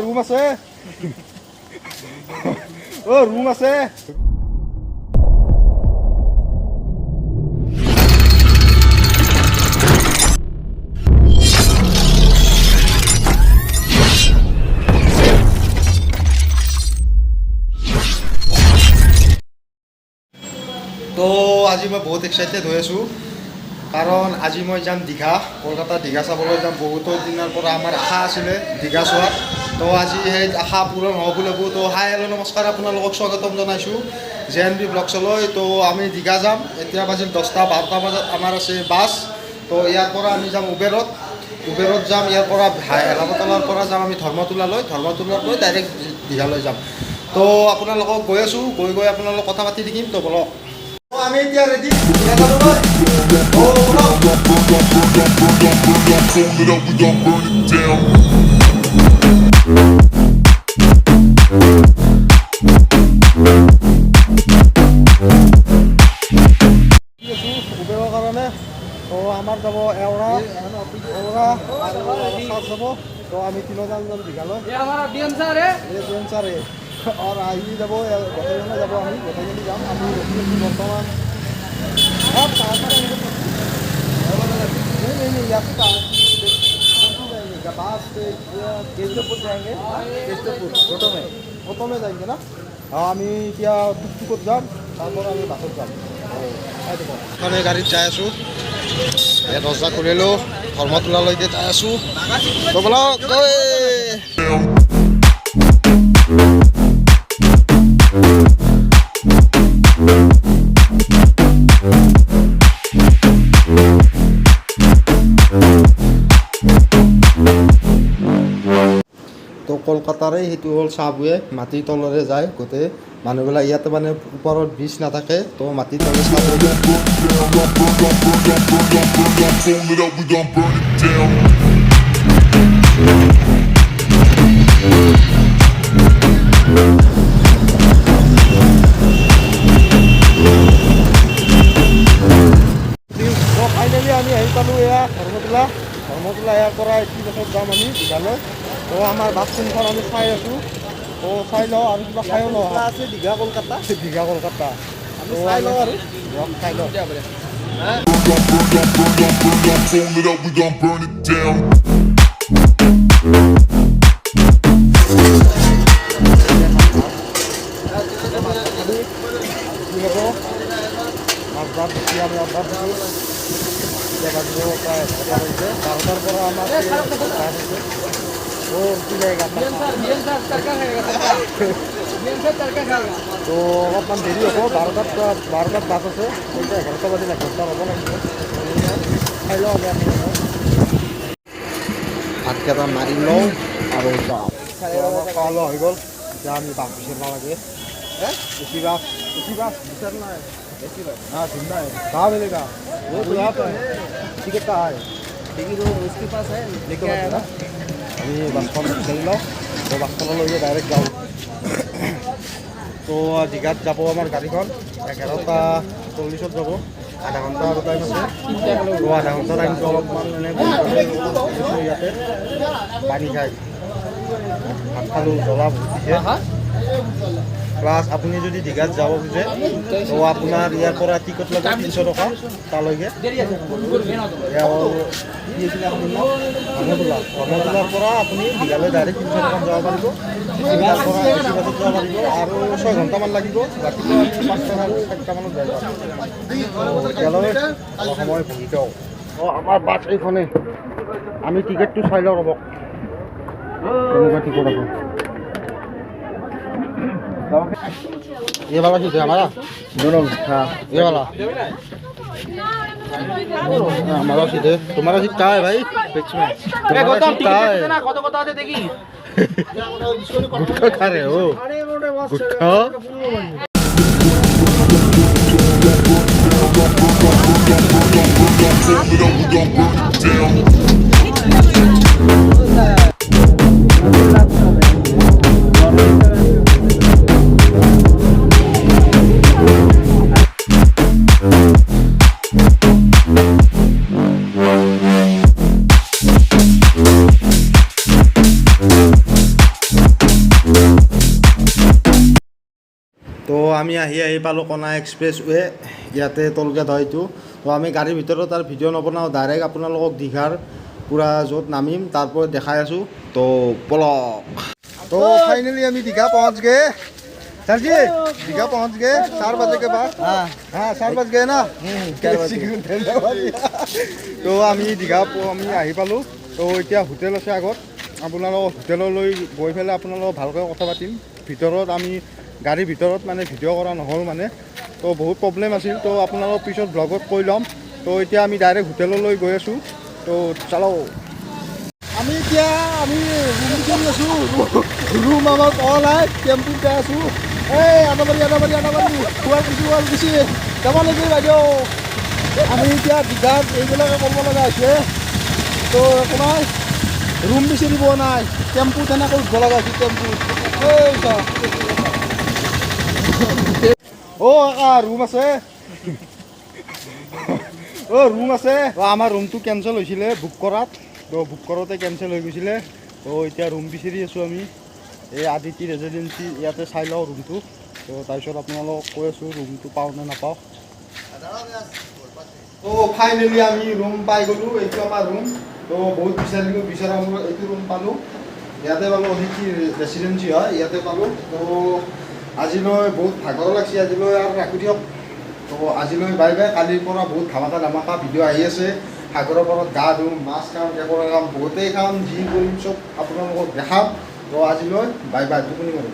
room আছে room আছে তো আজি মই বহুত এক্সাইটেড হৈ আছোঁ কাৰণ আজি মই যাম দীঘা কলকাতা দীঘা চাবলৈ যাম বহুতো দিনৰ পৰা আমাৰ আশা আছিলে দীঘা চোৱাত তো আজি সেই আশা পূৰণ হ'ব বুলি ভাবোঁ তো হাই হেল্ল' নমস্কাৰ আপোনালোকক স্বাগতম জনাইছোঁ JNB ব্লগছলৈ তো আমি দীঘা যাম এতিয়া বাজিল 10টা 12টা বজাত আমাৰ আছে বাছ তো ইয়াৰ পৰা আমি যাম উবেৰত যাম ইয়াৰ পৰা হেলাপতলৰ পৰা যাম আমি ধৰ্মতোলালৈ ডাইৰেক্ট দীঘালৈ যাম তো আপোনালোকক গৈ আছোঁ গৈ আপোনালোকক কথা পাতি থাকিম তো বলক আমি এতিয়া ৰেডি উবেৰৰ কাৰণে তো আমাৰ যাব এওৰা যাব তো আমি তিনিজন যাম দীঘালৈ और आई যাব গোটেইজনে যাব আমি গোটেইজনে যাম আমি বৰ্তমান नहीं यहाँ से बात केशवपुर जाएंगे ऑटो में जाएंगे ना हाँ আমি এতিয়া টুকটুকত যাম তারপর আমি বাছত যাম মানে গাড়ীত যাই আছোঁ দৰ্জা খুলিলোঁ ধৰ্মতোলালৈকে যাই আছোঁ তো বলক তো কলকাতাৰে সেইটো হ'ল চাবৱে মাটিৰ তলৰে যায় গোটেই মানুহবিলাক ইয়াতে মানে ওপৰত ব্ৰিজ নাথাকে তো মাটিৰ তলে ফাইনেলি আমি আহি পালোঁ এয়া ধৰ্মতোলা ইয়াৰ পৰা 80 বছৰত যাম আমি দীঘালৈ তো আমাৰ বাছখনখন আমি চাই আছোঁ তো চাই লওঁ আৰু কিবা খায়ো লওঁ আছে দীঘা কলকাতা আমি চাই লওঁ আৰু চাই লওঁ ভাৰতৰ পৰা আমাৰ তো অলপমান দেৰি হ'ব 12টাত বাছ আছে এতিয়া 11টা বাজিল 1 ঘণ্টা হ'ব লাগিব খাই লওঁ আমি ভাতকেইটা মাৰি লওঁ আৰু যাওঁ খোৱা লোৱা হৈ গ'ল এতিয়া আমি বাছ বিচাৰিব লাগে এচি বাছ বিচাৰ নাই हाँ सुनना है कहाँ मिलेगा वो तो यहाँ पर है टिकट कहाँ है टिकट वो उसके पास है लेके आया ना अभी बस चल लो तो बस লৈ डायरेक्ट যাওঁ তো দীঘাত যাব আমাৰ গাড়ীখন 11টা 40ত যাব আধা ঘণ্টা আৰু টাইম আছে তো আধা ঘণ্টা টাইমটো অলপমান ইয়াতে পানী খাই ভাত খালোঁ জ্বলা উঠিছে প্লাছ আপুনি যদি দীঘাত যাব খোজে তো আপোনাৰ ইয়াৰ পৰা টিকট ল'ব 300 টকা তালৈকে ধৰ্মতোলাৰ পৰা আপুনি দীঘালৈ ডাইৰেক্ট 300 টকাত যাব পাৰিব ইয়াৰ পৰা এচি বাছত যাব পাৰিব আৰু 6 ঘণ্টামান লাগিব ৰাতিপুৱা আমি 5টা আৰু 4টামানত যাই পাম এতিয়ালৈ অলপ সময় বহি যাওঁ আমাৰ বাছ এইখনে আমি টিকেটটো চাই লওঁ ৰ'ব কেনেকুৱা টিকট আছে ये वाला किस है हमारा दोनों हाँ ये वाला हमारा सीट है तुम्हारा सीट कहाँ है भाई बीच में तुम्हारा सीट कहाँ है देखी गुटखा खा रहे हो गुटखा তো আমি আহি পালোঁ কণা এক্সপ্ৰেছৱে ইয়াতে টোলগেট হয় এইটো তো আমি গাড়ীৰ ভিতৰত আৰু ভিডিঅ' নবনাওঁ ডাইৰেক্ট আপোনালোকক দীঘাৰ পূৰা য'ত নামিম তাৰ পৰা দেখাই আছোঁ তো পলক तो फाइनली हम दीघा पहुंच गए सर जी दीघा पहुंच गए 4 बजे के बाद हाँ 4 बज गए ना तो আমি দীঘা আমি আহি পালোঁ তো এতিয়া হোটেল আছে আগত আপোনালোকক হোটেললৈ গৈ পেলাই আপোনালোকক ভালকৈ কথা পাতিম ভিতৰত আমি গাড়ীৰ ভিতৰত মানে ভিডিঅ' কৰা নহ'ল মানে তো বহুত প্ৰব্লেম আছিল তো আপোনালোকক পিছত ব্লগত কৈ ল'ম তো এতিয়া আমি ডাইৰেক্ট হোটেললৈ গৈ আছোঁ তো চালো আমি এতিয়া আমি ৰুম বিচাৰি আছোঁ ৰুম আমাৰ পোৱা নাই টেম্পুতে আছোঁ এই আদাবাৰী শুৱালকুছি যাব নেকি বাইদেউ আমি এতিয়া দীঘাত এইবিলাকে কৰিব লগা হৈছে তো একো নাই ৰুম বিচাৰি পোৱা নাই টেম্পু তেনেকৈ উঠিব লগা হৈছে টেম্পু ৰুম আছে ৰুম আছে আমাৰ ৰুমটো কেঞ্চেল হৈছিলে বুক কৰাত তো বুক কৰোঁতে কেঞ্চেল হৈ গৈছিলে তো এতিয়া ৰুম বিচাৰি আছোঁ আমি এই আদিতি ৰেজিডেঞ্চি ইয়াতে চাই লওঁ ৰুমটো তো তাৰপিছত আপোনালোকক কৈ আছোঁ ৰুমটো পাওঁ নে নাপাওঁ তো ফাইনেলি আমি ৰুম পাই গ'লোঁ এইটো আমাৰ ৰুম তো বহুত বিচাৰিলোঁ বিচৰা মূৰত এইটো ৰুম পালোঁ ইয়াতে পালোঁ অদিতি ৰেচিডেঞ্চি হয় ইয়াতে পালোঁ তো আজিলৈ বহুত ভাগৰ লাগিছে আজিলৈ আৰু ৰাখি দিয়ক তো আজিলৈ বাই বাই কালিৰ পৰা বহুত ধামাকা ভিডিঅ' আহি আছে সাগৰৰ পাৰত গা ধুম মাছ খাম কেঁকোৰা খাম বহুতেই খাম যি কৰিম চব আপোনালোকক দেখাম তো আজিলৈ বাই বাই টোপনি মাৰিম